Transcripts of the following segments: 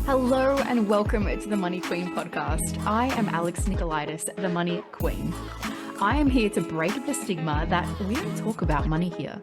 Hello and welcome to the Money Queen podcast. I am Alex Nicolaitis, the Money Queen. I am here to break the stigma that we don't talk about money here.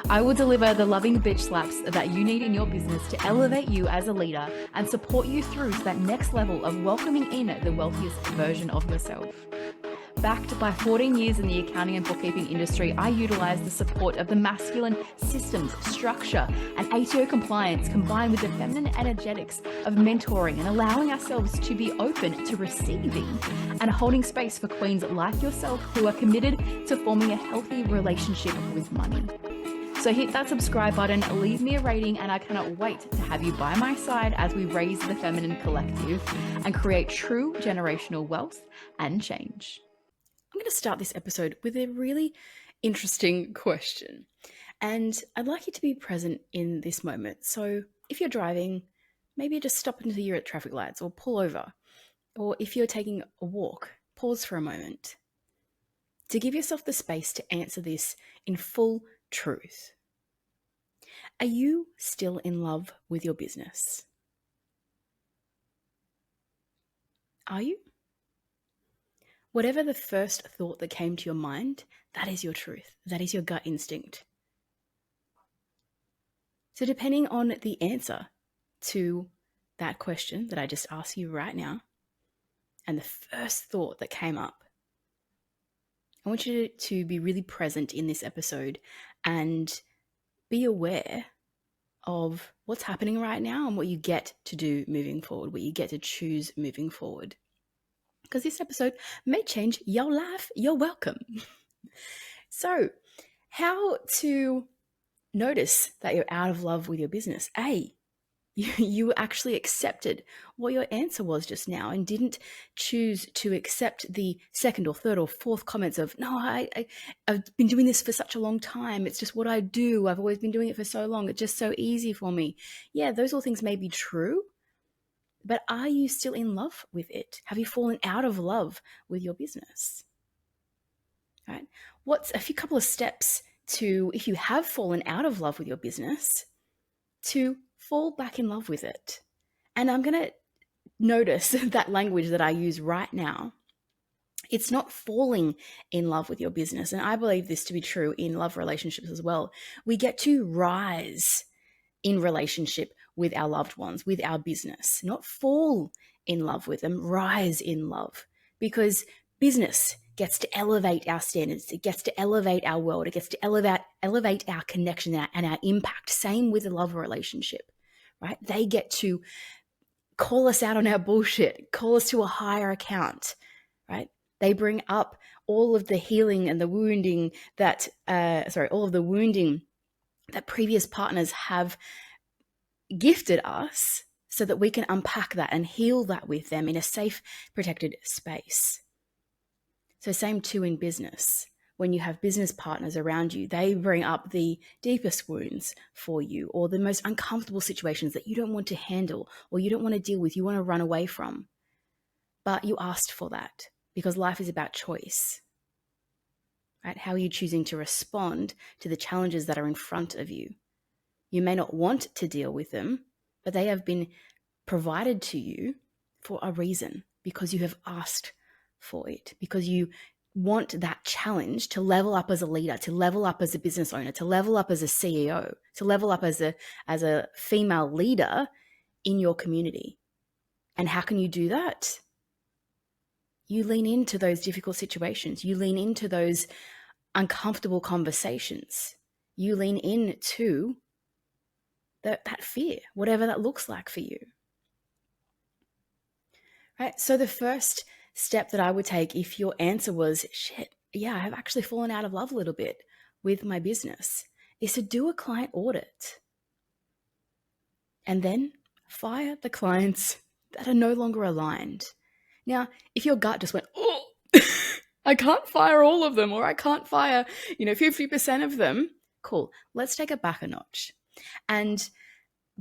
I will deliver the loving bitch slaps that you need in your business to elevate you as a leader and support you through to that next level of welcoming in the wealthiest version of yourself. Backed by 14 years in the accounting and bookkeeping industry, I utilize the support of the masculine systems, structure, and ATO compliance combined with the feminine energetics of mentoring and allowing ourselves to be open to receiving and holding space for queens like yourself who are committed to forming a healthy relationship with money. So hit that subscribe button, leave me a rating, and I cannot wait to have you by my side as we raise the feminine collective and create true generational wealth and change. I'm going to start this episode with a really interesting question, and I'd like you to be present in this moment. So if you're driving, maybe just stop until you're at traffic lights or pull over, or if you're taking a walk, pause for a moment to give yourself the space to answer this in full truth. Are you still in love with your business? Are you? Whatever the first thought that came to your mind, that is your truth. That is your gut instinct. So depending on the answer to that question that I just asked you right now, and the first thought that came up, I want you to be really present in this episode and be aware of what's happening right now and what you get to do moving forward, what you get to choose moving forward. Because this episode may change your life. You're welcome. So, how to notice that you're out of love with your business? You actually accepted what your answer was just now and didn't choose to accept the second or third or fourth comments of, no, I've been doing this for such a long time. It's just what I do. I've always been doing it for so long. It's just so easy for me. Yeah, those all things may be true. But are you still in love with it? Have you fallen out of love with your business? Right? What's a few couple of steps to, if you have fallen out of love with your business, to fall back in love with it? And I'm going to notice that language that I use right now. It's not falling in love with your business. And I believe this to be true in love relationships as well. We get to rise in relationship with our loved ones, with our business, not fall in love with them, rise in love, because business gets to elevate our standards. It gets to elevate our world. It gets to elevate our connection and our impact. Same with a love relationship, right? They get to call us out on our bullshit, call us to a higher account, right? They bring up all of the healing and the wounding that, previous partners have gifted us so that we can unpack that and heal that with them in a safe, protected space. So same too in business. When you have business partners around you, they bring up the deepest wounds for you or the most uncomfortable situations that you don't want to handle or you don't want to deal with, you want to run away from. But you asked for that because life is about choice. Right? How are you choosing to respond to the challenges that are in front of you? You may not want to deal with them, but they have been provided to you for a reason, because you have asked for it, because you want that challenge to level up as a leader, to level up as a business owner, to level up as a CEO, to level up as a female leader in your community. And how can you do that? You lean into those difficult situations. You lean into those uncomfortable conversations. You lean into that fear, whatever that looks like for you. Right? So the first step that I would take if your answer was, shit, yeah, I've actually fallen out of love a little bit with my business, is to do a client audit. And then fire the clients that are no longer aligned. Now, if your gut just went, oh, I can't fire all of them, or I can't fire, 50% of them, cool. Let's take it back a notch. And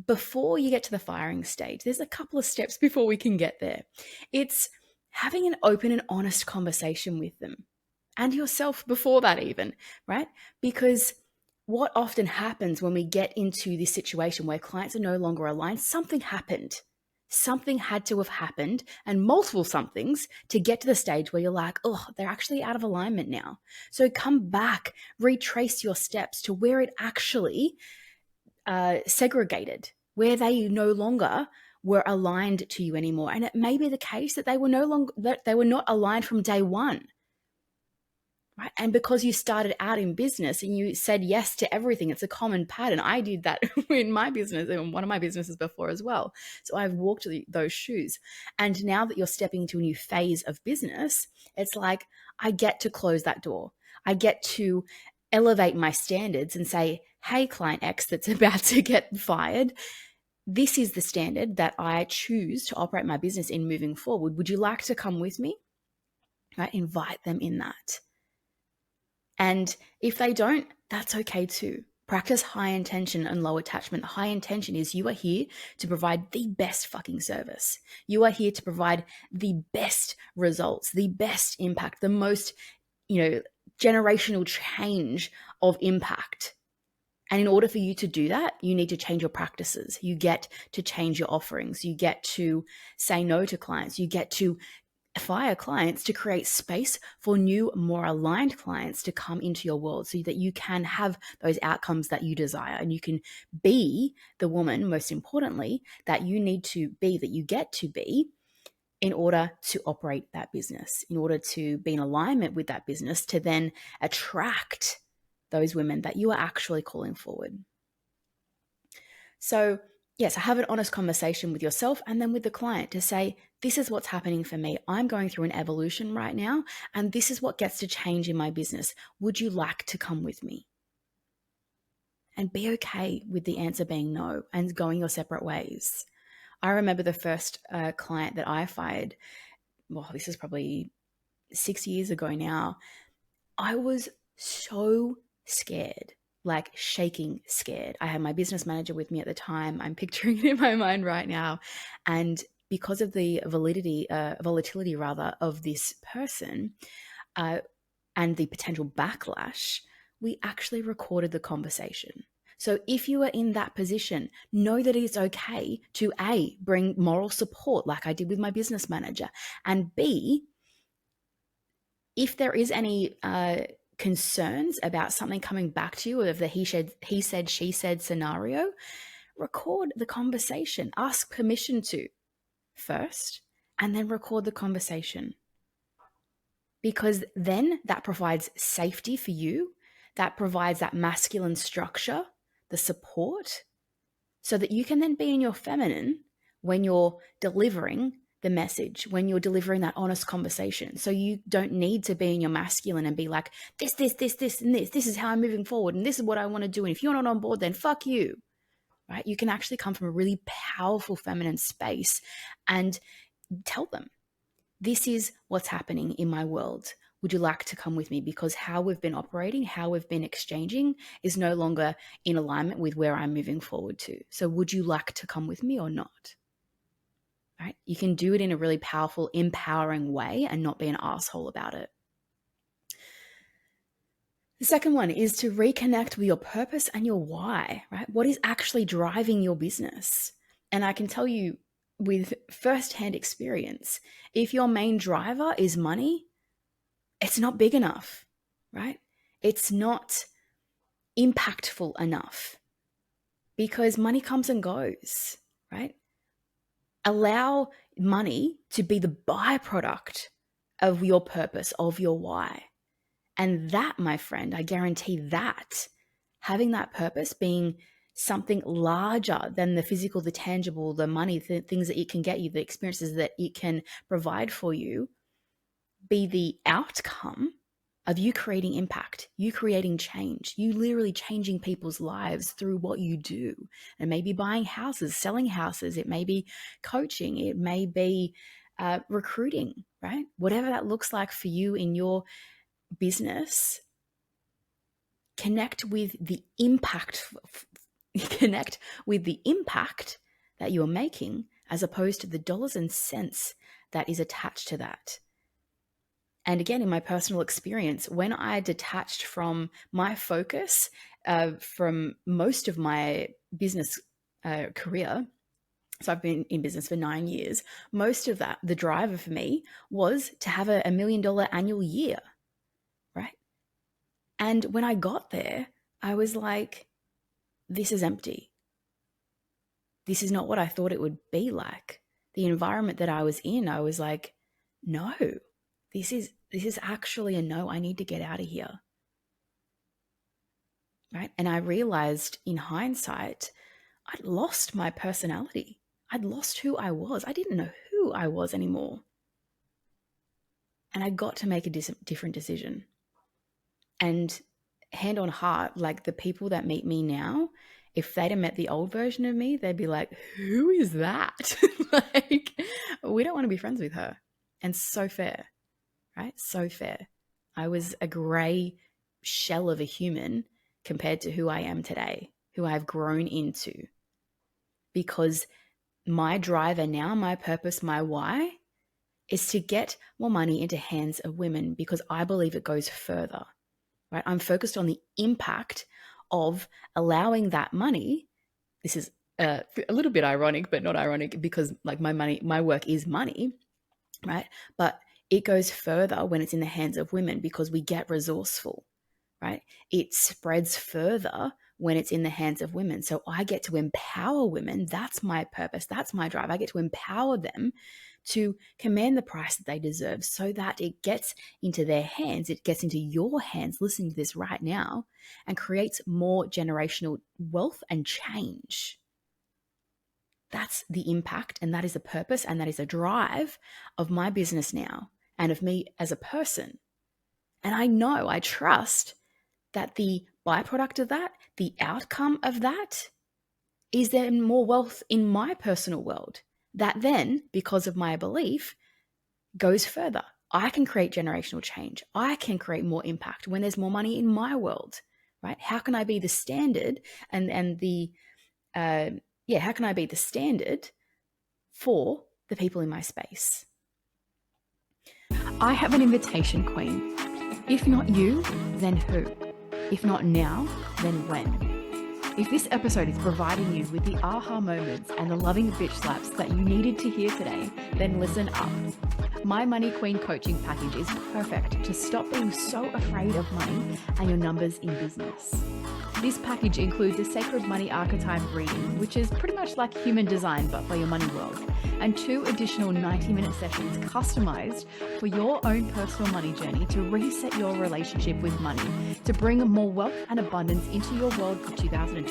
before you get to the firing stage, there's a couple of steps before we can get there. It's having an open and honest conversation with them and yourself before that even, right? Because what often happens when we get into this situation where clients are no longer aligned, something happened. Something had to have happened, and multiple somethings, to get to the stage where you're like, oh, they're actually out of alignment now. So come back, retrace your steps to where it actually segregated, where they no longer were aligned to you anymore. And it may be the case that they were not aligned from day one. Right? And because you started out in business and you said yes to everything, it's a common pattern. I did that in my business, in one of my businesses before as well. So I've walked those shoes. And now that you're stepping into a new phase of business, it's like, I get to close that door. I get to elevate my standards and say, hey, client X that's about to get fired, this is the standard that I choose to operate my business in moving forward. Would you like to come with me? Right? Invite them in that. And if they don't, that's okay too. Practice high intention and low attachment. High intention is you are here to provide the best fucking service. You are here to provide the best results, the best impact, the most, generational change of impact. And in order for you to do that, you need to change your practices. You get to change your offerings. You get to say no to clients. You get to fire clients to create space for new, more aligned clients to come into your world so that you can have those outcomes that you desire and you can be the woman, most importantly, that you need to be, that you get to be in order to operate that business, in order to be in alignment with that business, to then attract those women that you are actually calling forward. So yes, have an honest conversation with yourself and then with the client to say, this is what's happening for me. I'm going through an evolution right now, and this is what gets to change in my business. Would you like to come with me? And be okay with the answer being no and going your separate ways. I remember the first client that I fired, well, this is probably 6 years ago now. I was so scared, like shaking scared. I had my business manager with me at the time. I'm picturing it in my mind right now. And because of the volatility of this person and the potential backlash, we actually recorded the conversation. So if you are in that position, know that it's okay to A, bring moral support like I did with my business manager, and B, if there is any concerns about something coming back to you, or of the he said, she said scenario, record the conversation. Ask permission to first, and then record the conversation. Because then that provides safety for you. That provides that masculine structure, the support, so that you can then be in your feminine when you're delivering the message, when you're delivering that honest conversation. So you don't need to be in your masculine and be like, this, and this. This is how I'm moving forward, and this is what I want to do. And if you're not on board, then fuck you, right? You can actually come from a really powerful feminine space and tell them, this is what's happening in my world. Would you like to come with me? Because how we've been operating, how we've been exchanging is no longer in alignment with where I'm moving forward to. So would you like to come with me or not? Right? You can do it in a really powerful, empowering way and not be an asshole about it. The second one is to reconnect with your purpose and your why, right? What is actually driving your business? And I can tell you with firsthand experience, if your main driver is money, it's not big enough, right? It's not impactful enough because money comes and goes, right? Allow money to be the byproduct of your purpose, of your why. And that, my friend, I guarantee that having that purpose being something larger than the physical, the tangible, the money, the things that it can get you, the experiences that it can provide for you, be the outcome of you creating impact, you creating change, you literally changing people's lives through what you do. It may be buying houses, selling houses, it may be coaching, it may be recruiting, right? Whatever that looks like for you in your business, connect with the impact that you are making as opposed to the dollars and cents that is attached to that. And again, in my personal experience, when I detached from my focus from most of my business career, So I've been in business for 9 years. Most of that, the driver for me was to have a $1 million annual year, right? And when I got there, I was like, this is empty. This is not what I thought it would be like. The environment that I was in, I was like, no, this is actually a no. I need to get out of here. Right? And I realized in hindsight, I'd lost my personality. I'd lost who I was. I didn't know who I was anymore. And I got to make a different decision. And hand on heart, like the people that meet me now, if they'd have met the old version of me, they'd be like, who is that? Like, we don't want to be friends with her. And so fair, right? So fair. I was a gray shell of a human compared to who I am today, who I've grown into. Because my driver now, my purpose, my why is to get more money into hands of women because I believe it goes further. Right? I'm focused on the impact of allowing that money. This is a little bit ironic, but not ironic because like my work is money, right? But it goes further when it's in the hands of women because we get resourceful, right? It spreads further when it's in the hands of women. So I get to empower women. That's my purpose. That's my drive. I get to empower them to command the price that they deserve so that it gets into their hands, it gets into your hands, listening to this right now, and creates more generational wealth and change. That's the impact, and that is the purpose, and that is the drive of my business now and of me as a person. And I trust that the byproduct of that, the outcome of that, is then more wealth in my personal world. That then, because of my belief, goes further. I can create generational change. I can create more impact when there's more money in my world, right? How can I be the standard how can I be the standard for the people in my space? I have an invitation, Queen. If not you, then who? If not now, then when? If this episode is providing you with the aha moments and the loving bitch slaps that you needed to hear today, then listen up. My Money Queen coaching package is perfect to stop being so afraid of money and your numbers in business. This package includes a sacred money archetype reading, which is pretty much like human design but for your money world, and 2 additional 90-minute sessions customized for your own personal money journey to reset your relationship with money, to bring more wealth and abundance into your world for 2024.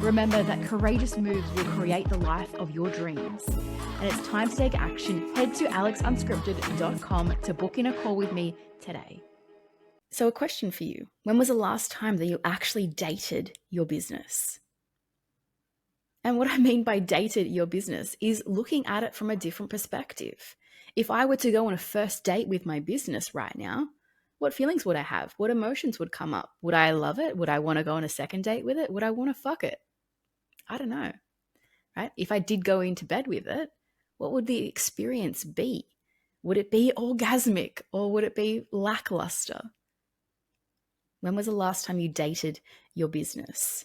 Remember that courageous moves will create the life of your dreams. And it's time to take action. Head to alexunscripted.com to book in a call with me today. So a question for you. When was the last time that you actually dated your business? And what I mean by dated your business is looking at it from a different perspective. If I were to go on a first date with my business right now, what feelings would I have? What emotions would come up? Would I love it? Would I want to go on a second date with it? Would I want to fuck it? I don't know, right? If I did go into bed with it, what would the experience be? Would it be orgasmic or would it be lackluster? When was the last time you dated your business?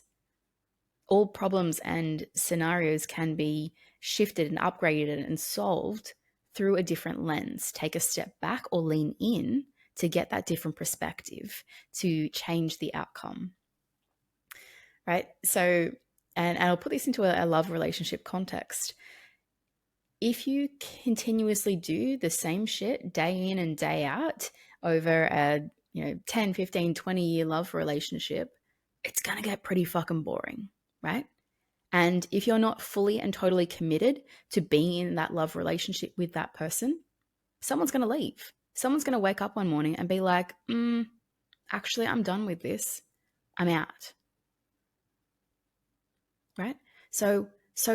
All problems and scenarios can be shifted and upgraded and solved through a different lens. Take a step back or lean in to get that different perspective to change the outcome, right? So, and I'll put this into a love relationship context. If you continuously do the same shit day in and day out over a 10, 15, 20-year love relationship, it's going to get pretty fucking boring, right? And if you're not fully and totally committed to being in that love relationship with that person, someone's going to leave. Someone's going to wake up one morning and be like, actually, I'm done with this. I'm out. Right? So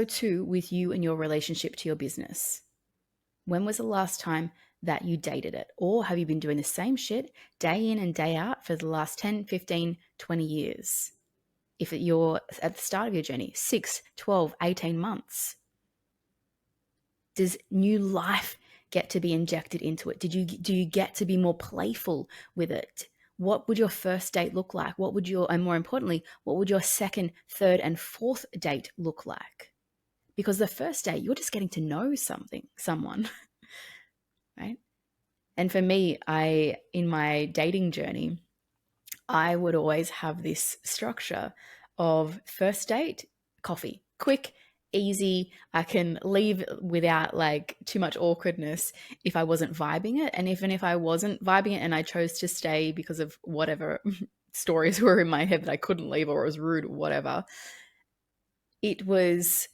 too with you and your relationship to your business. When was the last time that you dated it? Or have you been doing the same shit day in and day out for the last 10, 15, 20 years? If you're at the start of your journey, 6, 12, 18 months. Does new life get to be injected into it? Do you get to be more playful with it? What would your first date look like? And more importantly, what would your second, third, and fourth date look like? because the first day you're just getting to know someone, right? And for me, in my dating journey, I would always have this structure of first date, coffee, quick, easy. I can leave without like too much awkwardness if I wasn't vibing it. And even if I wasn't vibing it and I chose to stay because of whatever stories were in my head that I couldn't leave or it was rude or whatever, it was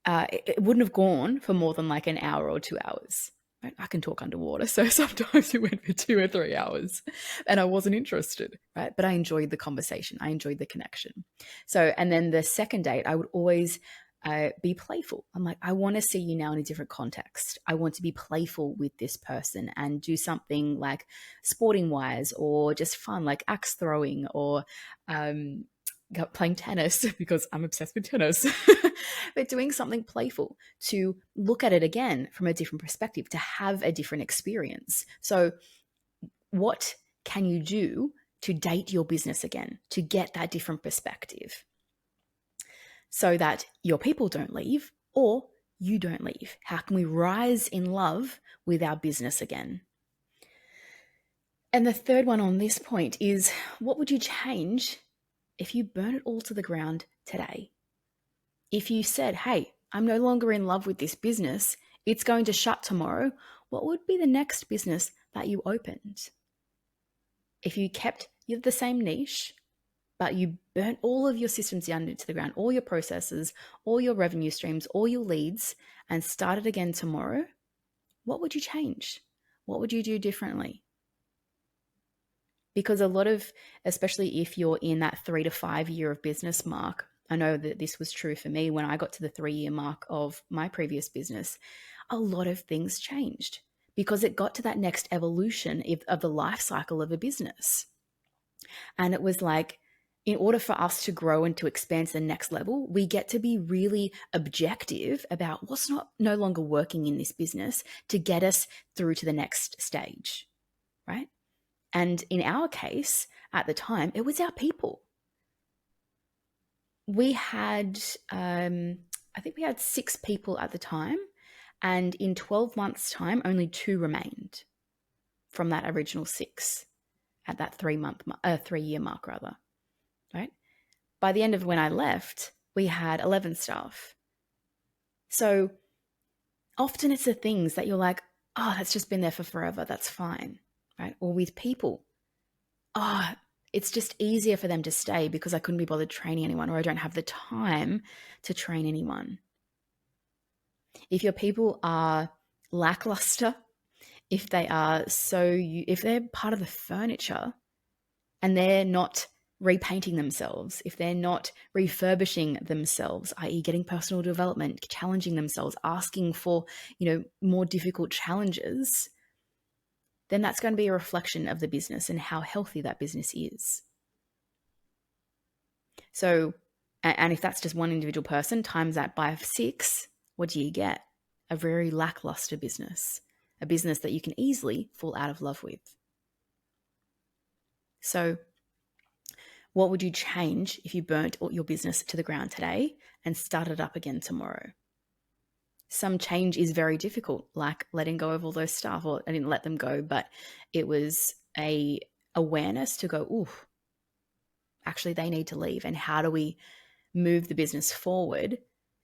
it wouldn't have gone for more than like an hour or 2 hours. Right? I can talk underwater, so sometimes it went for 2 or 3 hours, and I wasn't interested. Right, but I enjoyed the conversation. I enjoyed the connection. So, and then the second date, I would always be playful. I'm like, I want to see you now in a different context. I want to be playful with this person and do something like sporting wise or just fun, like axe throwing or playing tennis because I'm obsessed with tennis, but doing something playful to look at it again from a different perspective, to have a different experience. So, what can you do to date your business again, to get that different perspective so that your people don't leave or you don't leave? How can we rise in love with our business again? And the third one on this point is, what would you change if you burn it all to the ground today? If you said, hey, I'm no longer in love with this business, it's going to shut tomorrow, what would be the next business that you opened? If you kept the same niche, but you burnt all of your systems down into the ground, all your processes, all your revenue streams, all your leads, and started again tomorrow, what would you change? What would you do differently? Because a lot of, especially if you're in that 3 to 5 year of business mark, I know that this was true for me when I got to the 3-year mark of my previous business, a lot of things changed because it got to that next evolution of the life cycle of a business. And it was like, in order for us to grow and to expand to the next level, we get to be really objective about what's no longer working in this business to get us through to the next stage, right? And in our case, at the time, it was our people. We had, I think we had 6 people at the time. And in 12 months' time, only 2 remained from that original 6 at that 3-year mark, rather, right? By the end of when I left, we had 11 staff. So often it's the things that you're like, oh, that's just been there for forever. That's fine, right? Or with people, oh, it's just easier for them to stay because I couldn't be bothered training anyone, or I don't have the time to train anyone. If your people are lackluster, if they're part of the furniture and they're not repainting themselves, if they're not refurbishing themselves, i.e. getting personal development, challenging themselves, asking for, more difficult challenges, then that's going to be a reflection of the business and how healthy that business is. So, and if that's just one individual person, times that by 6, what do you get? A very lackluster business, a business that you can easily fall out of love with. So, what would you change if you burnt your business to the ground today and started up again tomorrow? Some change is very difficult, like letting go of all those staff. Or I didn't let them go, but it was a awareness to go, ooh, actually they need to leave. And how do we move the business forward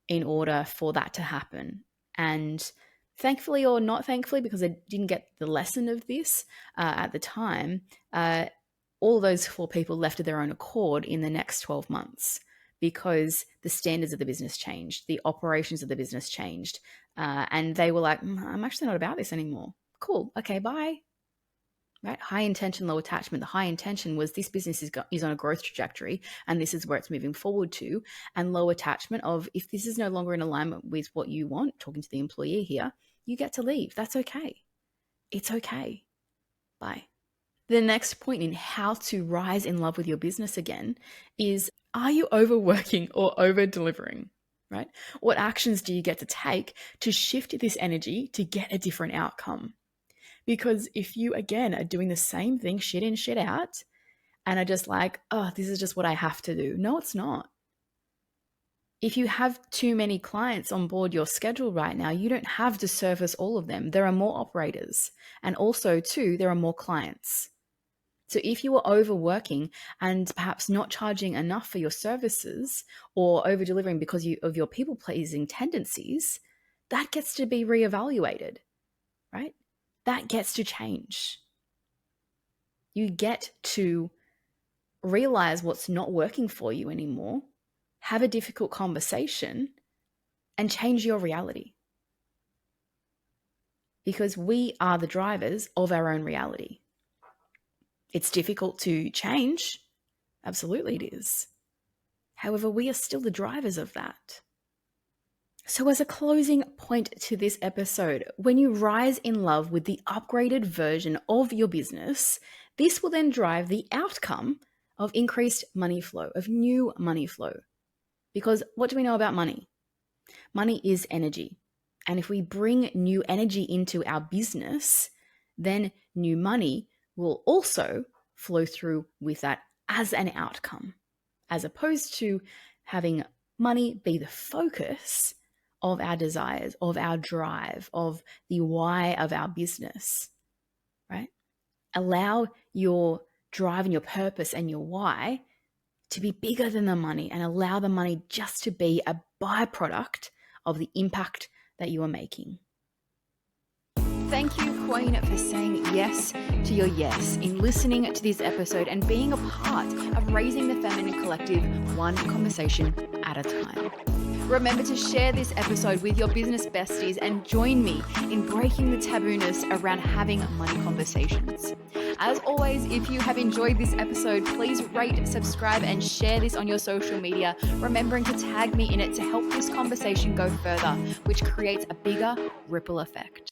in order for that to happen? And thankfully or not thankfully, because I didn't get the lesson of this at the time, all those 4 people left of their own accord in the next 12 months because the standards of the business changed, the operations of the business changed, and they were like, I'm actually not about this anymore. Cool. Okay, bye. Right? High intention, low attachment. The high intention was this business is on a growth trajectory and this is where it's moving forward to. And low attachment of, if this is no longer in alignment with what you want, talking to the employee here, you get to leave. That's okay. It's okay. Bye. The next point in how to rise in love with your business again is, are you overworking or over delivering? Right? What actions do you get to take to shift this energy to get a different outcome? Because if you, again, are doing the same thing, shit in, shit out, and are just like, oh, this is just what I have to do. No, it's not. If you have too many clients on board your schedule right now, you don't have to service all of them. There are more operators. And also, too, there are more clients. So if you are overworking and perhaps not charging enough for your services or over-delivering because of your people-pleasing tendencies, that gets to be reevaluated, right? That gets to change. You get to realize what's not working for you anymore, have a difficult conversation, and change your reality. Because we are the drivers of our own reality. It's difficult to change. Absolutely it is. However, we are still the drivers of that. So as a closing point to this episode, when you rise in love with the upgraded version of your business, this will then drive the outcome of increased money flow, of new money flow. Because what do we know about money? Money is energy. And if we bring new energy into our business, then new money will also flow through with that as an outcome, as opposed to having money be the focus of our desires, of our drive, of the why of our business, right? Allow your drive and your purpose and your why to be bigger than the money, and allow the money just to be a byproduct of the impact that you are making. Thank you, Queen, for saying yes to your yes in listening to this episode and being a part of raising the feminine collective one conversation at a time. Remember to share this episode with your business besties and join me in breaking the tabooness around having money conversations. As always, if you have enjoyed this episode, please rate, subscribe, and share this on your social media, remembering to tag me in it to help this conversation go further, which creates a bigger ripple effect.